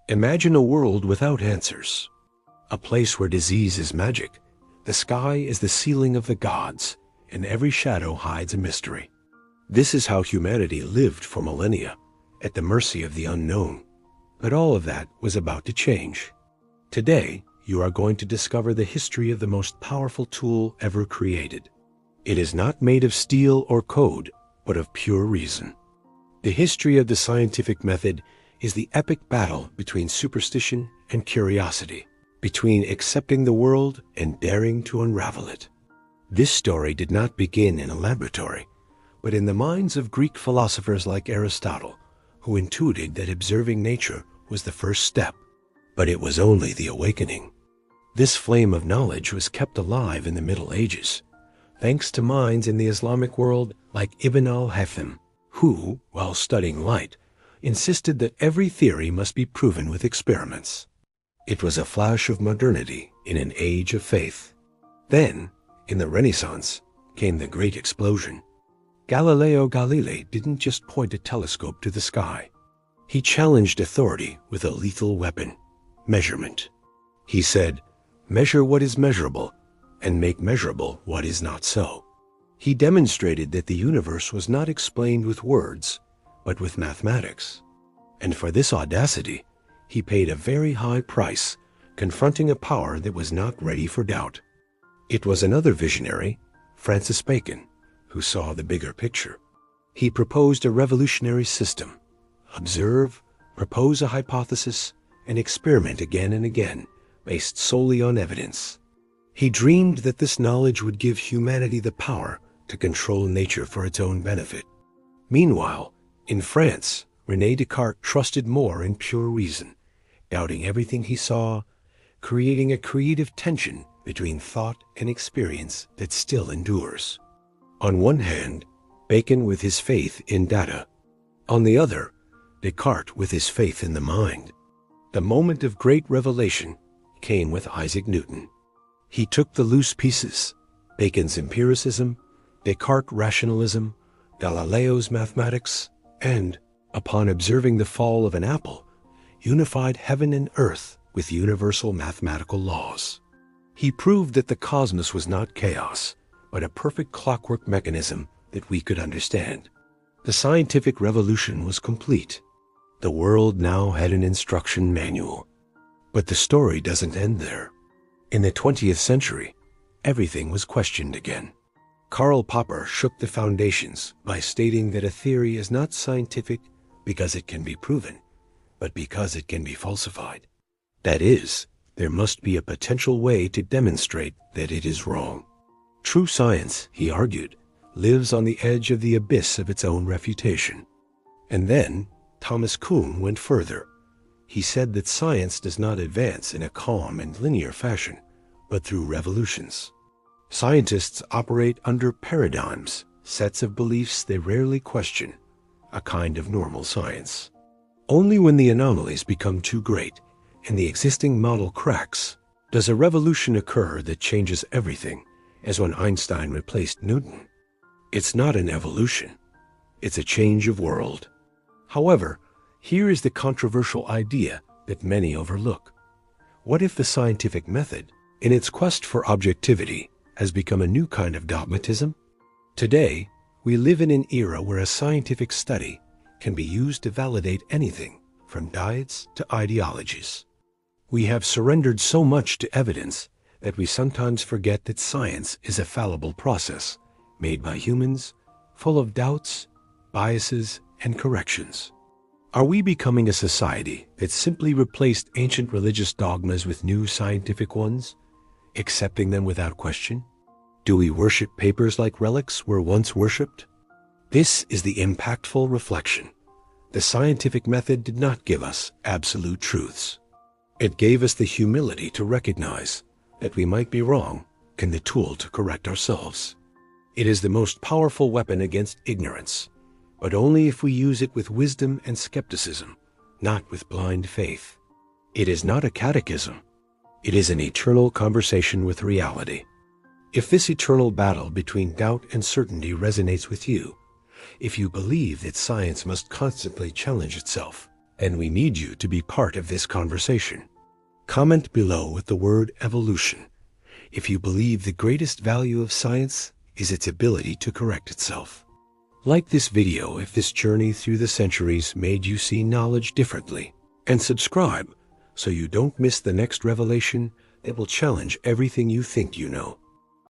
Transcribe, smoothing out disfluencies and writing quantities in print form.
Imagine a world without answers, a place where disease is magic, the sky is the ceiling of the gods, and every shadow hides a mystery. This is how humanity lived for millennia, at the mercy of the unknown. But all of that was about to change. Today, you are going to discover the history of the most powerful tool ever created. It is not made of steel or code, but of pure reason. The history of the scientific method is the epic battle between superstition and curiosity, between accepting the world and daring to unravel it. This story did not begin in a laboratory, but in the minds of Greek philosophers like Aristotle, who intuited that observing nature was the first step. But it was only the awakening. This flame of knowledge was kept alive in the Middle Ages, thanks to minds in the Islamic world like Ibn al-Haytham, who, while studying light, insisted that every theory must be proven with experiments. It was a flash of modernity in an age of faith. Then, in the Renaissance, came the great explosion. Galileo Galilei didn't just point a telescope to the sky. He challenged authority with a lethal weapon, measurement. He said, "Measure what is measurable, and make measurable what is not so." He demonstrated that the universe was not explained with words, but with mathematics. And for this audacity, he paid a very high price, confronting a power that was not ready for doubt. It was another visionary, Francis Bacon, who saw the bigger picture. He proposed a revolutionary system: observe, propose a hypothesis, and experiment again and again, based solely on evidence. He dreamed that this knowledge would give humanity the power to control nature for its own benefit. Meanwhile, in France, René Descartes trusted more in pure reason, doubting everything he saw, creating a creative tension between thought and experience that still endures. On one hand, Bacon with his faith in data. On the other, Descartes with his faith in the mind. The moment of great revelation came with Isaac Newton. He took the loose pieces, Bacon's empiricism, Descartes' rationalism, Galileo's mathematics, and, upon observing the fall of an apple, unified heaven and earth with universal mathematical laws. He proved that the cosmos was not chaos, but a perfect clockwork mechanism that we could understand. The scientific revolution was complete. The world now had an instruction manual. But the story doesn't end there. In the 20th century, everything was questioned again. Karl Popper shook the foundations by stating that a theory is not scientific because it can be proven, but because it can be falsified. That is, there must be a potential way to demonstrate that it is wrong. True science, he argued, lives on the edge of the abyss of its own refutation. And then, Thomas Kuhn went further. He said that science does not advance in a calm and linear fashion, but through revolutions. Scientists operate under paradigms, sets of beliefs they rarely question, a kind of normal science. Only when the anomalies become too great and the existing model cracks does a revolution occur that changes everything, as when Einstein replaced Newton. It's not an evolution. It's a change of world. However, here is the controversial idea that many overlook. What if the scientific method, in its quest for objectivity, has become a new kind of dogmatism? Today, we live in an era where a scientific study can be used to validate anything, from diets to ideologies. We have surrendered so much to evidence that we sometimes forget that science is a fallible process, made by humans, full of doubts, biases, and corrections. Are we becoming a society that simply replaced ancient religious dogmas with new scientific ones, accepting them without question? Do we worship papers like relics were once worshipped? This is the impactful reflection. The scientific method did not give us absolute truths. It gave us the humility to recognize that we might be wrong and the tool to correct ourselves. It is the most powerful weapon against ignorance, but only if we use it with wisdom and skepticism, not with blind faith. It is not a catechism. It is an eternal conversation with reality. If this eternal battle between doubt and certainty resonates with you, if you believe that science must constantly challenge itself, And we need you to be part of this conversation. Comment below with the word evolution if you believe the greatest value of science is its ability to correct itself. Like this video if this journey through the centuries made you see knowledge differently. And subscribe so you don't miss the next revelation that will challenge everything you think you know.